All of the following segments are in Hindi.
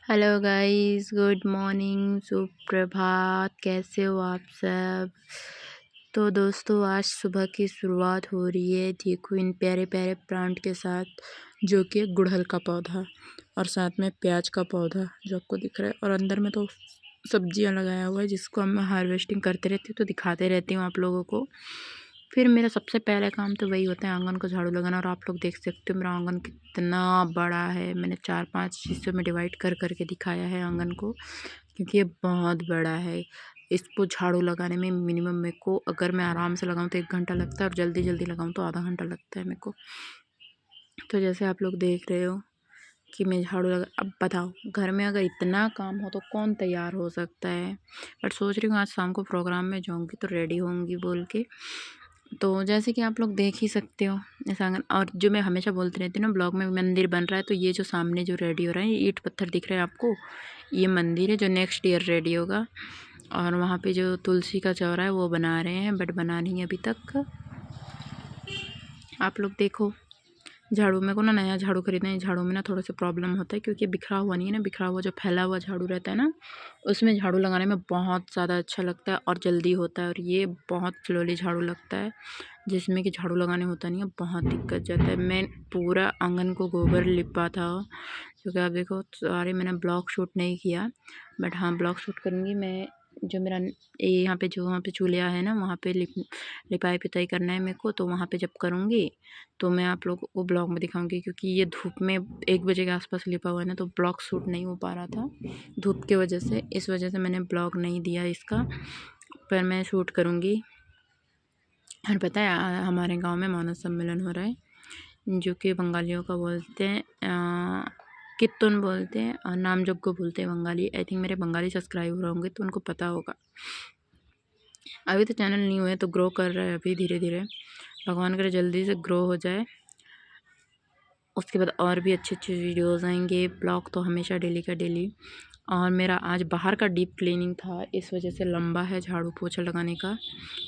हेलो गाइस, गुड मॉर्निंग, सुप्रभात। कैसे हो आप सब? तो दोस्तों, आज सुबह की शुरुआत हो रही है। देखो इन प्यारे प्यारे प्लांट के साथ, जो कि गुड़हल का पौधा और साथ में प्याज का पौधा जो आपको दिख रहा है, और अंदर में तो सब्जियां लगाया हुआ है जिसको हम हार्वेस्टिंग करते रहती हूँ, तो दिखाते रहती हूँ आप लोगों को। फिर मेरा सबसे पहला काम तो वही होता है, आंगन को झाड़ू लगाना। और आप लोग देख सकते हो मेरा आंगन कितना बड़ा है। मैंने 4-5 हिस्सों में डिवाइड कर करके दिखाया है आंगन को, क्योंकि ये बहुत बड़ा है। इसको झाड़ू लगाने में मिनिमम मेरे को, अगर मैं आराम से लगाऊं तो 1 घंटा लगता है, और जल्दी जल्दी लगाऊं तो आधा घंटा लगता है मेरे को। तो जैसे आप लोग देख रहे हो कि मैं झाड़ू लगा। अब बताओ, घर में अगर इतना काम हो तो कौन तैयार हो सकता है। बट सोच रही हूँ आज शाम को प्रोग्राम में जाऊँगी तो रेडी होंगी बोल के। तो जैसे कि आप लोग देख ही सकते हो इस आंगन, और जो मैं हमेशा बोलती रहती हूँ ना, ब्लॉग में मंदिर बन रहा है, तो ये जो सामने जो रेडी हो रहा है, ये ईंट पत्थर दिख रहे हैं आपको, ये मंदिर है जो नेक्स्ट ईयर रेडी होगा। और वहाँ पे जो तुलसी का चौरा है वो बना रहे हैं, बट बना नहीं है अभी तक। आप लोग देखो, झाड़ू मेरे को ना नया झाड़ू खरीदना है। झाड़ू में ना थोड़ा सा प्रॉब्लम होता है, क्योंकि बिखरा हुआ नहीं है ना। बिखरा हुआ जो फैला हुआ झाड़ू रहता है ना, उसमें झाड़ू लगाने में बहुत ज़्यादा अच्छा लगता है और जल्दी होता है। और ये बहुत स्लोली झाड़ू लगता है, जिसमें कि झाड़ू लगाने होता नहीं है, बहुत दिक्कत जाता है। मैं पूरा आंगन को गोबर लिपा था, क्योंकि आप देखो सारे मैंने ब्लॉग शूट नहीं किया, बट हाँ ब्लॉग शूट करूँगी मैं। जो मेरा यहाँ पे जो वहाँ पे चूल्हा है ना, वहाँ पे लिपाई पिताई करना है मेरे को, तो वहाँ पे जब करूँगी तो मैं आप लोगों को ब्लॉग में दिखाऊंगी। क्योंकि ये धूप में 1 बजे के आसपास लिपा हुआ है ना, तो ब्लॉग शूट नहीं हो पा रहा था धूप की वजह से। इस वजह से मैंने ब्लॉग नहीं दिया इसका, पर मैं शूट करूँगी। और पता है हमारे गांव में मानव सम्मेलन हो रहा है, जो कि बंगालियों का बोलते हैं कित्तुन बोलते हैं, और नाम जोग्य बोलते हैं बंगाली। आई थिंक मेरे बंगाली सब्सक्राइबर होंगे तो उनको पता होगा। अभी तो चैनल नहीं हुए, तो ग्रो कर रहा है अभी धीरे धीरे। भगवान करे जल्दी से ग्रो हो जाए, उसके बाद और भी अच्छे अच्छे वीडियोस आएंगे। ब्लॉग तो हमेशा डेली का डेली। और मेरा आज बाहर का डीप क्लीनिंग था, इस वजह से लंबा है झाड़ू पोछा लगाने का,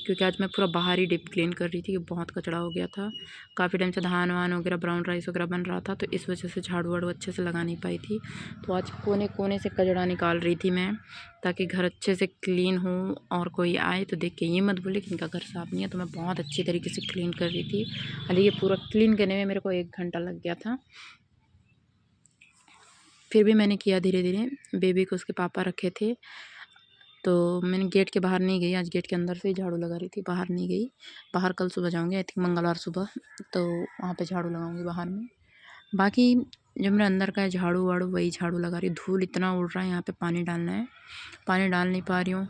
क्योंकि आज मैं पूरा बाहर ही डीप क्लीन कर रही थी। बहुत कचरा हो गया था, काफ़ी टाइम से धान वान वगैरह ब्राउन राइस वगैरह बन रहा था, तो इस वजह से झाड़ू वाड़ू अच्छे से लगा नहीं पाई थी। तो आज कोने कोने से कचरा निकाल रही थी मैं, ताकि घर अच्छे से क्लीन हो, और कोई आए तो देख के ये मत बोले कि इनका घर साफ़ नहीं है। तो मैं बहुत अच्छी तरीके से क्लीन कर रही थी। हालांकि ये पूरा क्लीन करने में मेरे को 1 घंटा लग गया था, फिर भी मैंने किया धीरे धीरे। बेबी को उसके पापा रखे थे, तो मैंने गेट के बाहर नहीं गई, आज गेट के अंदर से ही झाड़ू लगा रही थी, बाहर नहीं गई। बाहर कल सुबह जाऊंगी, आई थिंक मंगलवार सुबह, तो वहाँ पे झाड़ू लगाऊंगी बाहर में। बाकी जो मेरा अंदर का है झाड़ू वाड़ू, वही झाड़ू लगा रही। धूल इतना उड़ रहा है, यहाँ पे पानी डालना है, पानी डाल नहीं पा रही हूँ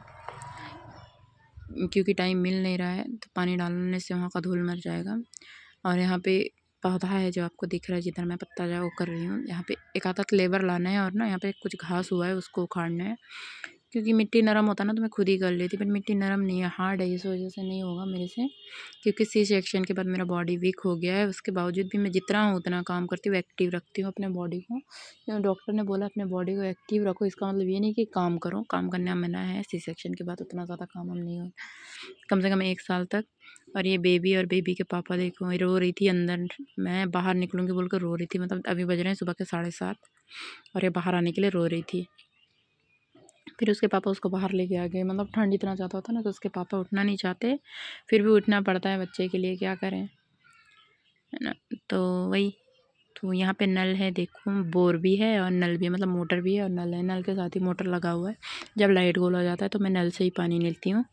क्योंकि टाइम मिल नहीं रहा है। तो पानी डालने से वहाँ का धूल मर जाएगा। और यहाँ पे पौधा है जो आपको दिख रहा है, जिधर मैं पत्ता जो वो कर रही हूँ, यहाँ पे एक आधा लेबर लाना है, और ना यहाँ पे कुछ घास हुआ है उसको उखाड़ना है। क्योंकि मिट्टी नरम होता ना तो मैं खुद ही कर लेती, बट मिट्टी नरम नहीं है, हार्ड है, इस वजह से नहीं होगा मेरे से। क्योंकि सी सेक्शन के बाद मेरा बॉडी वीक हो गया है, उसके बावजूद भी मैं जितना हूँ उतना काम करती हूँ, एक्टिव रखती हूँ अपने बॉडी को। क्योंकि डॉक्टर ने बोला अपने बॉडी को एक्टिव रखो, इसका मतलब ये नहीं कि काम करो, काम करना मना है। सी सेक्शन के बाद उतना ज़्यादा काम हम नहीं हो, कम से कम 1 साल तक। और ये बेबी और बेबी के पापा देखो, रो रही थी अंदर, मैं बाहर निकलूँगी बोल कर रो रही थी। मतलब अभी बज रहे हैं सुबह के 7:30, और ये बाहर आने के लिए रो रही थी। फिर उसके पापा उसको बाहर लेके आ गए। मतलब ठंड इतना ज़्यादा होता ना, तो उसके पापा उठना नहीं चाहते, फिर भी उठना पड़ता है बच्चे के लिए, क्या करें, है ना। तो वही, तो यहाँ पे नल है, देखो बोर भी है और नल भी है, मतलब मोटर भी है और नल है। नल के साथ ही मोटर लगा हुआ है। जब लाइट गोल हो जाता है तो मैं नल से ही पानी लेती हूँ।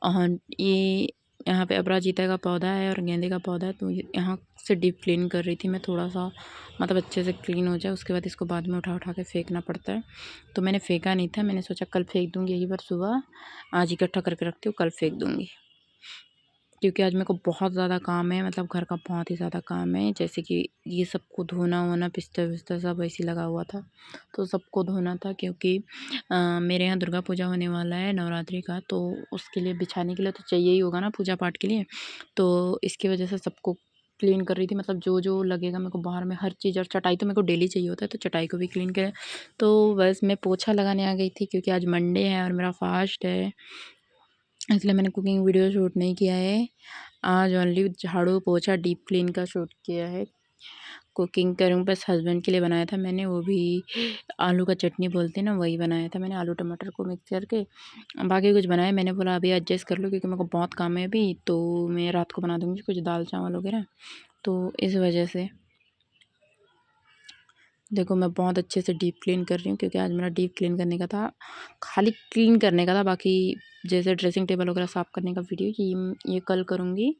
और ये यहाँ पे अपराजिता का पौधा है और गेंदे का पौधा है, तो यहाँ से डीप क्लीन कर रही थी मैं थोड़ा सा, मतलब अच्छे से क्लीन हो जाए। उसके बाद इसको बाद में उठा उठा के फेंकना पड़ता है, तो मैंने फेंका नहीं था। मैंने सोचा कल फेंक दूँगी, यही बार सुबह, आज इकट्ठा करके रखती हूँ, कल फेंक दूँगी। क्योंकि आज मेरे को बहुत ज़्यादा काम है, मतलब घर का बहुत ही ज़्यादा काम है। जैसे कि ये सबको धोना वोना, बिस्तर विस्तर सब ऐसे ही लगा हुआ था, तो सबको धोना था। क्योंकि मेरे यहाँ दुर्गा पूजा होने वाला है नवरात्रि का, तो उसके लिए बिछाने के लिए तो चाहिए ही होगा ना, पूजा पाठ के लिए। तो इसकी वजह से सबको क्लीन कर रही थी, मतलब जो जो लगेगा मेरे को बाहर में हर चीज़। और चटाई तो मेरे को डेली चाहिए होता है, तो चटाई को भी क्लीन करें। तो बस मैं पोछा लगाने आ गई थी, क्योंकि आज मंडे है और मेरा फास्ट है, इसलिए मैंने कुकिंग वीडियो शूट नहीं किया है। आज ओनली झाड़ू पोछा डीप क्लीन का शूट किया है। कुकिंग करूँ, बस हस्बैंड के लिए बनाया था मैंने, वो भी आलू का चटनी बोलते हैं ना, वही बनाया था मैंने, आलू टमाटर को मिक्स करके। बाकी कुछ बनाया, मैंने बोला अभी एडजस्ट कर लो क्योंकि मेरे को बहुत काम है अभी, तो मैं रात को बना दूँगी कुछ दाल चावल वगैरह, तो इस वजह से। देखो मैं बहुत अच्छे से डीप क्लीन कर रही हूँ क्योंकि आज मेरा डीप क्लीन करने का था, खाली क्लीन करने का था, बाकी जैसे ड्रेसिंग टेबल वगैरह साफ़ करने का वीडियो ये कल करूँगी।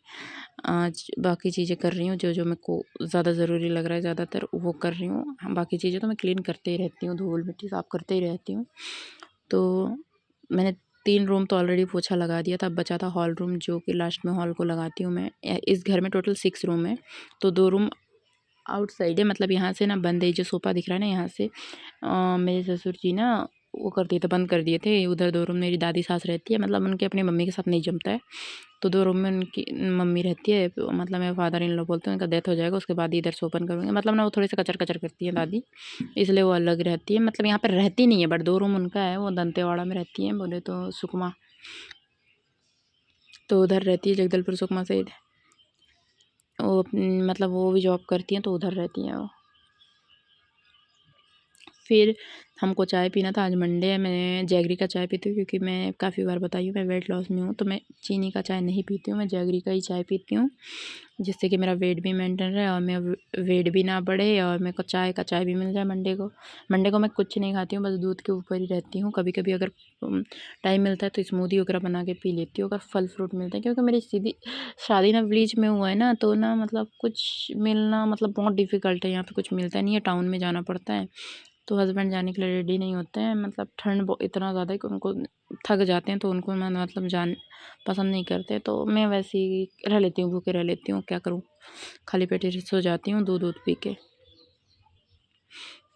आज बाकी चीज़ें कर रही हूँ, जो जो मेरे को ज़्यादा ज़रूरी लग रहा है ज़्यादातर वो कर रही हूँ। हाँ, बाकी चीज़ें तो मैं क्लीन करते ही रहती हूँ, धूल मिट्टी साफ़ करते ही रहती हूँ। तो मैंने 3 रूम तो ऑलरेडी पोछा लगा दिया था, अब बचा था हॉल रूम, जो कि लास्ट में हॉल को लगाती हूँ मैं। इस घर में टोटल 6 रूम है, तो 2 रूम आउटसाइड है, मतलब यहाँ से ना बंद है, जो सोफ़ा दिख रहा है ना यहाँ से मेरे ससुर जी ना वो कर दिए थे, बंद कर दिए थे। उधर 2 रूम मेरी दादी सास रहती है, मतलब उनके अपनी मम्मी के साथ नहीं जमता है, तो 2 रूम में उनकी मम्मी रहती है, मतलब मेरे फादर इन लॉ बोलते हैं उनका डेथ हो जाएगा उसके बाद इधर से ओपन करूँगी, मतलब ना वो थोड़ी सी कचर कचर करती है दादी, इसलिए वो अलग रहती है, मतलब यहाँ पर रहती नहीं है, बट 2 रूम उनका है, वो दंतेवाड़ा में रहती है, बोले तो सुकमा, तो उधर रहती है जगदलपुर सुकमा से। वो मतलब वो भी जॉब करती हैं, तो उधर रहती हैं वो। फिर हमको चाय पीना था, आज मंडे है, मैं जैगरी का चाय पीती हूँ क्योंकि मैं काफ़ी बार बताई हूँ मैं वेट लॉस में हूँ, तो मैं चीनी का चाय नहीं पीती हूँ, मैं जैगरी का ही चाय पीती हूँ, जिससे कि मेरा वेट भी मेंटेन रहे और मैं वेट भी ना बढ़े, और मेरे को चाय का चाय भी मिल जाए। मंडे को मैं कुछ नहीं खाती हूँ, बस दूध के ऊपर ही रहती हूँ। कभी कभी अगर टाइम मिलता है तो स्मूदी वगैरह बना के पी लेती हूँ, अगर फल फ्रूट मिलता है, क्योंकि मेरी सीधी शादी ना विलेज में हुआ है ना, तो ना मतलब कुछ मिलना मतलब बहुत डिफ़िकल्ट है, यहाँ पे कुछ मिलता नहीं है, टाउन में जाना पड़ता है, तो हस्बैंड जाने के लिए रेडी नहीं होते हैं, मतलब ठंड इतना ज़्यादा है कि उनको थक जाते हैं, तो उनको मैं मतलब जान पसंद नहीं करते, तो मैं वैसे ही रह लेती हूँ, भूखे रह लेती हूँ, क्या करूँ, खाली पेट ही सो जाती हूँ दूध पी के।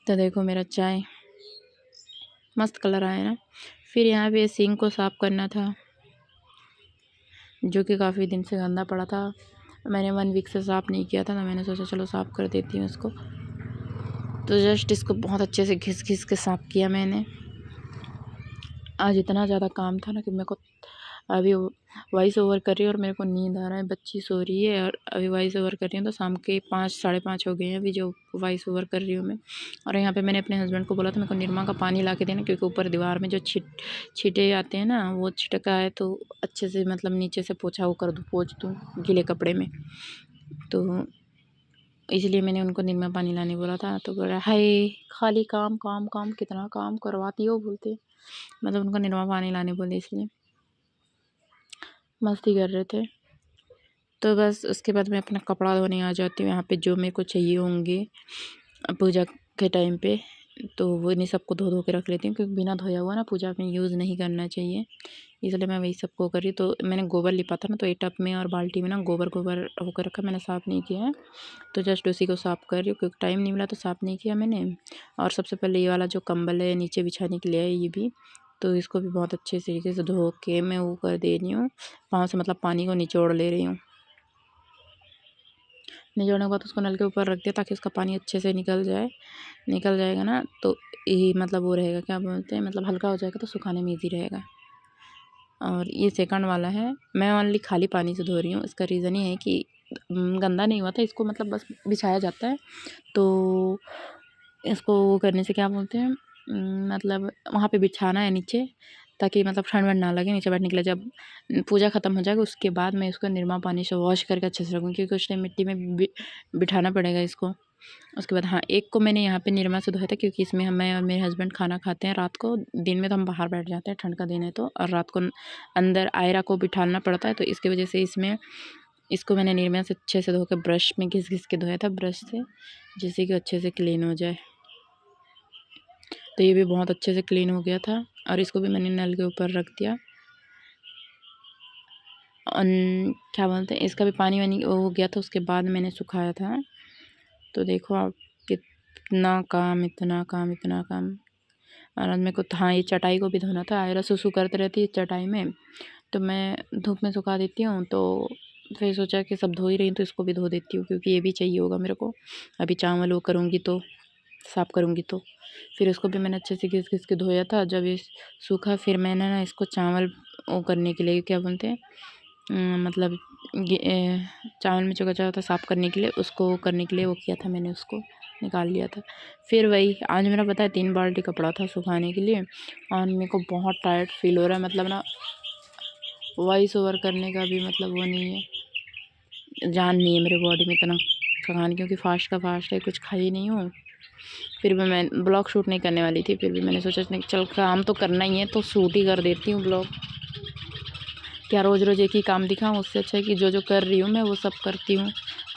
तो देखो मेरा चाय मस्त कलर आया ना। फिर यहाँ पे सिंक को साफ़ करना था, जो कि काफ़ी दिन से गंदा पड़ा था, मैंने 1 वीक से साफ़ नहीं किया था, तो मैंने सोचा चलो साफ़ कर देती हूँ इसको। तो जस्ट इसको बहुत अच्छे से घिस घिस के साफ़ किया मैंने। आज इतना ज़्यादा काम था ना कि मेरे को अभी वॉइस ओवर कर रही हूँ और मेरे को नींद आ रहा है, बच्ची सो रही है और अभी वॉइस ओवर कर रही हूँ, तो शाम के 5 साढ़े 5 हो गए हैं अभी जो वॉइस ओवर कर रही हूँ मैं। और यहाँ पे मैंने अपने हस्बैंड को बोला था मेरे को निरमा का पानी ला के देना, क्योंकि ऊपर दीवार में जो छींटे आते हैं ना, वो छिटका है, तो अच्छे से मतलब नीचे से पोछा वो कर दूँ, पोंछ दूँ गीले कपड़े में, तो इसलिए मैंने उनको निरमा पानी लाने बोला था। तो बोला हाय खाली काम काम काम, कितना काम करवाती हो बोलते, मतलब उनको निरमा पानी लाने बोले, इसलिए मस्ती कर रहे थे। तो बस उसके बाद मैं अपना कपड़ा धोने आ जाती हूँ, यहाँ पे जो मेरे को चाहिए होंगे पूजा के टाइम पे, तो वो इन्हीं सबको धो धो के रख लेती हूँ, क्योंकि बिना धोया हुआ ना पूजा में यूज़ नहीं करना चाहिए, इसलिए मैं वही सबको कर रही। तो मैंने गोबर लिपा था ना, तो एक टब में और बाल्टी में ना गोबर होकर रखा, मैंने साफ़ नहीं किया है, तो जस्ट उसी को साफ़ कर रही हूँ, क्योंकि टाइम नहीं मिला तो साफ़ नहीं किया मैंने। और सबसे पहले ये वाला जो कंबल है नीचे बिछाने के लिए है, ये भी, तो इसको भी बहुत अच्छे तरीके से धो के मैं वो कर दे रही हूँ, पाँव से मतलब पानी को निचोड़ ले रही हूँ। निचोड़ने के बाद उसको नल के ऊपर रख दिया ताकि उसका पानी अच्छे से निकल जाएगा ना, तो ये मतलब वो रहेगा, क्या बोलते हैं, मतलब हल्का हो जाएगा तो सुखाने में ईजी रहेगा। और ये सेकंड वाला है, मैं ओनली खाली पानी से धो रही हूँ, इसका रीज़न ये है कि गंदा नहीं हुआ था, इसको मतलब बस बिछाया जाता है, तो इसको वो करने से क्या बोलते हैं, मतलब वहाँ पे बिछाना है नीचे, ताकि मतलब ठंड वंड ना लगे नीचे बैठने के लिए। जब पूजा ख़त्म हो जाएगा उसके बाद मैं इसको निरमा पानी से वॉश करके अच्छे से रखूँगी, क्योंकि उस टाइम मिट्टी में बिठाना पड़ेगा इसको। उसके बाद हाँ, एक को मैंने यहाँ पे निरमा से धोया था, क्योंकि इसमें मैं और मेरे हस्बैंड खाना खाते हैं रात को, दिन में तो हम बाहर बैठ जाते हैं, ठंड का दिन है तो, और रात को अंदर आयरा को बिठाना पड़ता है, तो इसकी वजह से इसको मैंने निरमा से अच्छे से धो के ब्रश में घिस घिस के धोया था ब्रश से, जिससे कि अच्छे से क्लीन हो जाए। तो ये भी बहुत अच्छे से क्लीन हो गया था, और इसको भी मैंने नल के ऊपर रख दिया। और क्या बोलते हैं, इसका भी पानी वानी हो गया था, उसके बाद मैंने सुखाया था। तो देखो आप, कितना काम, इतना काम, इतना काम। और आज मेरे को हाँ, ये चटाई को भी धोना था, आयरा सुसु करते रहती है चटाई में, तो मैं धूप में सुखा देती हूँ, तो फिर सोचा कि सब धो ही रही हूँ तो इसको भी धो देती हूँ, क्योंकि ये भी चाहिए होगा मेरे को। अभी चावल वो करूँगी तो साफ़ करूँगी, तो फिर इसको भी मैंने अच्छे से घिस घिस के धोया था। जब ये सूखा, फिर मैंने ना इसको चावल वो करने के लिए क्या बोलते हैं, मतलब चावल में जो कचरा होता है साफ़ करने के लिए, उसको करने के लिए वो किया था मैंने, उसको निकाल लिया था। फिर वही आज मेरा पता है 3 बाल्टी कपड़ा था सुखाने के लिए, और मेरे को बहुत टायर्ड फील हो रहा है। मतलब ना वॉइस ओवर करने का भी मतलब वो नहीं है, जान नहीं है मेरे बॉडी में इतना थकान, क्योंकि फास्ट का फास्ट है, कुछ खाई नहीं हूँ। फिर भी मैं ब्लॉग शूट नहीं करने वाली थी, फिर भी मैंने सोचा चल काम तो करना ही है तो शूट ही कर देती हूँ ब्लॉग। क्या रोज़ रोज़ एक ही काम दिखाऊँ, उससे अच्छा है कि जो जो कर रही हूँ मैं वो सब करती हूँ।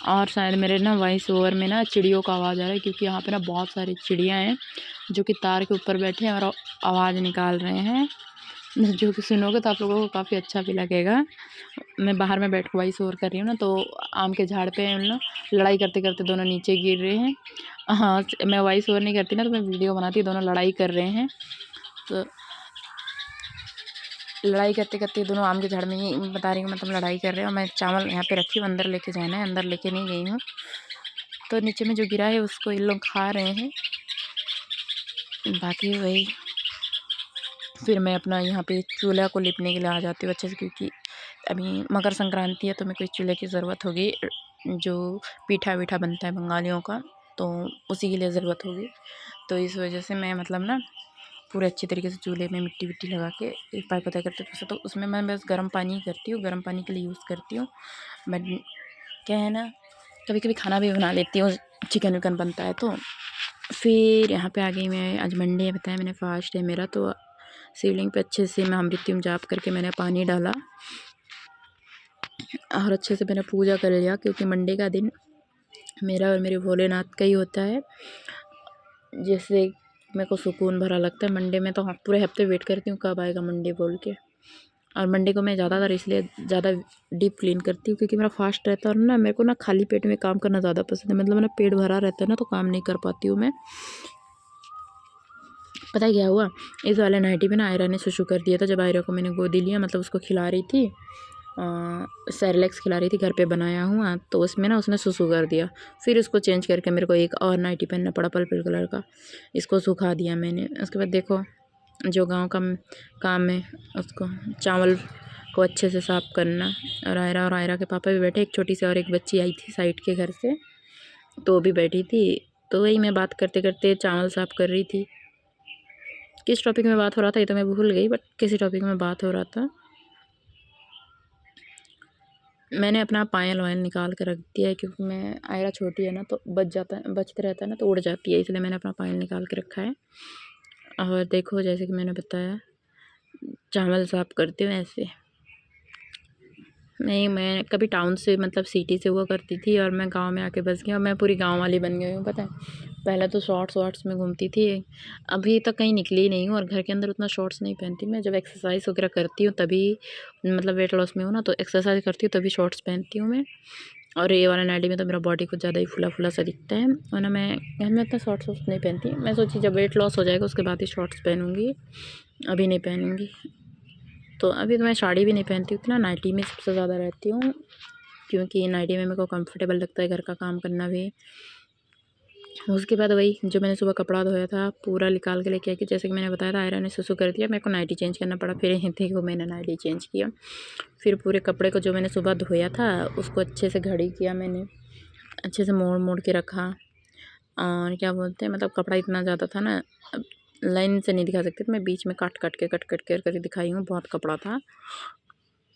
और शायद मेरे ना वॉइस ओवर में ना चिड़ियों का आवाज़ आ रहा है, क्योंकि यहाँ पे ना बहुत सारी चिड़ियाँ हैं जो कि तार के ऊपर बैठे हैं और आवाज़ निकाल रहे हैं, जो कि सुनोगे तो आप लोगों को काफ़ी अच्छा भी लगेगा। मैं बाहर में बैठ के वॉइस ओवर कर रही हूँ ना, तो आम के झाड़ पे उन लोग लड़ाई करते करते दोनों नीचे गिर रहे हैं। हाँ, मैं वॉइस ओवर नहीं करती ना, तो मैं वीडियो बनाती, दोनों लड़ाई कर रहे हैं। तो लड़ाई करते करते दोनों आम के झाड़ में ही बता रही हूँ, मतलब लड़ाई कर रहे हैं। और मैं चावल यहाँ पे रखी हूँ, अंदर लेके जाना है, अंदर लेके नहीं गई हूँ। तो नीचे में जो गिरा है उसको इन लोग खा रहे हैं। बाकी वही फिर मैं अपना यहाँ पे चूल्हा को लिपने के लिए आ जाती हूँ अच्छे से, क्योंकि अभी मकर संक्रांति है तो मेरे को इस चूल्हे की ज़रूरत होगी। जो पीठा वीठा बनता है बंगालियों का, तो उसी के लिए ज़रूरत होगी। तो इस वजह से मैं मतलब ना पूरे अच्छी तरीके से चूल्हे में मिट्टी विट्टी लगा के एक पाइप होता करते थे, तो उसमें मैं बस गर्म पानी करती हूँ, गर्म पानी के लिए यूज़ करती हूँ। बट क्या है ना, कभी कभी खाना भी बना लेती हूँ, चिकन विकन बनता है तो। फिर यहाँ पे आ गई मैं, आज मंडे है, बताया मैंने, फास्ट है मेरा। तो शिवलिंग पे अच्छे से मैं अमृत्यम जाप करके मैंने पानी डाला और अच्छे से मैंने पूजा कर लिया, क्योंकि मंडे का दिन मेरा और मेरे भोलेनाथ का ही होता है, जिससे मेरे को सुकून भरा लगता है। मंडे में तो पूरे हफ्ते वेट करती हूँ कब आएगा मंडे बोल के। और मंडे को मैं ज़्यादातर इसलिए ज़्यादा डीप क्लीन करती हूँ, क्योंकि मेरा फास्ट रहता है और ना मेरे को ना खाली पेट में काम करना ज़्यादा पसंद है। मतलब मेरा पेट भरा रहता है ना, तो काम नहीं कर पाती हूँ मैं। पता है क्या हुआ, इस वाले नाइटी में ना आयरा ने सुसु कर दिया था। जब आयरा को मैंने गोदी लिया, मतलब उसको खिला रही थी, सेरेलैक्स खिला रही थी, घर पे बनाया हुआ, तो उसमें ना उसने सुसु कर दिया। फिर उसको चेंज करके मेरे को एक और नाइटी पहनना पड़ा पर्पल कलर का, इसको सुखा दिया मैंने। उसके बाद देखो जो गांव का काम है, उसको चावल को अच्छे से साफ़ करना। और आयरा के पापा भी बैठे, एक छोटी सी और एक बच्ची आई थी साइड के घर से, तो वो भी बैठी थी। तो वही मैं बात करते करते चावल साफ़ कर रही थी। किस टॉपिक में बात हो रहा था ये तो मैं भूल गई, बट किसी टॉपिक में बात हो रहा था। मैंने अपना पायल वायल निकाल कर रख दिया है, क्योंकि मैं आयरा छोटी है ना, तो बचते रहता है ना, तो उड़ जाती है, इसलिए मैंने अपना पायल निकाल के रखा है। और देखो जैसे कि मैंने बताया, चावल साफ़ करती हूँ ऐसे। नहीं, मैं कभी टाउन से मतलब सिटी से हुआ करती थी, और मैं गांव में आके बस गई, और मैं पूरी गांव वाली बन गई हूँ, पता है। पहले तो शॉर्ट्स में घूमती थी, अभी तक कहीं निकली नहीं हूँ, और घर के अंदर उतना शॉर्ट्स नहीं पहनती मैं। जब एक्सरसाइज वगैरह करती हूँ तभी, मतलब वेट लॉस में हूँ ना, तो एक्सरसाइज करती हूँ तभी शॉर्ट्स पहनती हूँ मैं। और ये वाला नाइटी में तो मेरा बॉडी कुछ ज़्यादा ही फुला फुला सा दिखता है, और ना मैं घर में इतना शॉर्ट्स नहीं पहनती। मैं सोची जब वेट लॉस हो जाएगा उसके बाद ही शॉर्ट्स पहनूँगी, अभी नहीं पहनूँगी। तो अभी तो मैं साड़ी भी नहीं पहनती उतना, नाइटी में सबसे ज़्यादा रहती हूँ, क्योंकि नाइटी में मेरे को कंफर्टेबल लगता है घर का काम करना भी। उसके बाद वही जो मैंने सुबह कपड़ा धोया था पूरा निकाल के लेके आई, कि जैसे कि मैंने बताया था आयरन ने सुसु कर दिया, मेरे को नाइटी चेंज करना पड़ा। फिर यहीं थी वो, मैंने नाइटी चेंज किया। फिर पूरे कपड़े को जो मैंने सुबह धोया था उसको अच्छे से घड़ी किया मैंने, अच्छे से मोड़ मोड़ के रखा। और क्या बोलते हैं, मतलब कपड़ा इतना ज़्यादा था ना, अब लाइन से नहीं दिखा सकती, तो मैं बीच में कट कट के करके दिखाई हूँ। बहुत कपड़ा था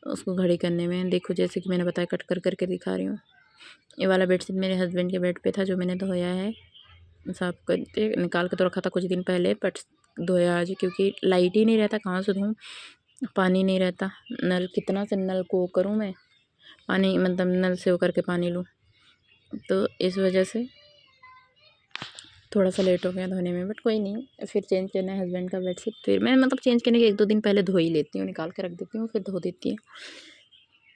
उसको घड़ी करने में। देखो जैसे कि मैंने बताया, कट कर करके दिखा रही हूँ। ये वाला बेडशीट मेरे हस्बैंड के बेड पे था, जो मैंने धोया है, साफ करके निकाल के तो रखा था कुछ दिन पहले, बट धोया आज, क्योंकि लाइट ही नहीं रहता, कहाँ से धोऊँ, पानी नहीं रहता। नल कितना से नल को करूँ मैं, पानी मतलब नल से होकर के पानी लूँ, तो इस वजह से थोड़ा सा लेट हो गया धोने में। बट कोई नहीं, फिर चेंज करना है हस्बैंड का बेडशीट, फिर मैं मतलब चेंज करने के 1-2 दिन पहले धो ही लेती हूँ, निकाल के रख देती हूँ, फिर धो देती हूँ।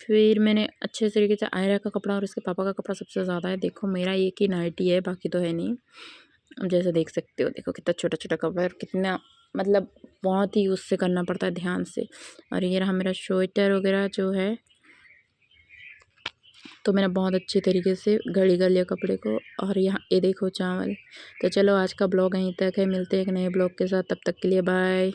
फिर मैंने अच्छे तरीके से आयरा का कपड़ा और उसके पापा का कपड़ा सबसे ज़्यादा है। देखो मेरा एक ही नाइटी है, बाकी तो है नहीं। अब जैसे देख सकते हो, देखो कितना छोटा छोटा कपड़ा, कितना मतलब बहुत ही उससे करना पड़ता है ध्यान से। और ये रहा मेरा स्वेटर वगैरह जो है, तो मैंने बहुत अच्छे तरीके से घड़ी कर लिया कपड़े को। और यहाँ ये देखो चावल। तो चलो आज का ब्लॉग यहीं तक है, मिलते हैं एक नए ब्लॉग के साथ, तब तक के लिए बाय।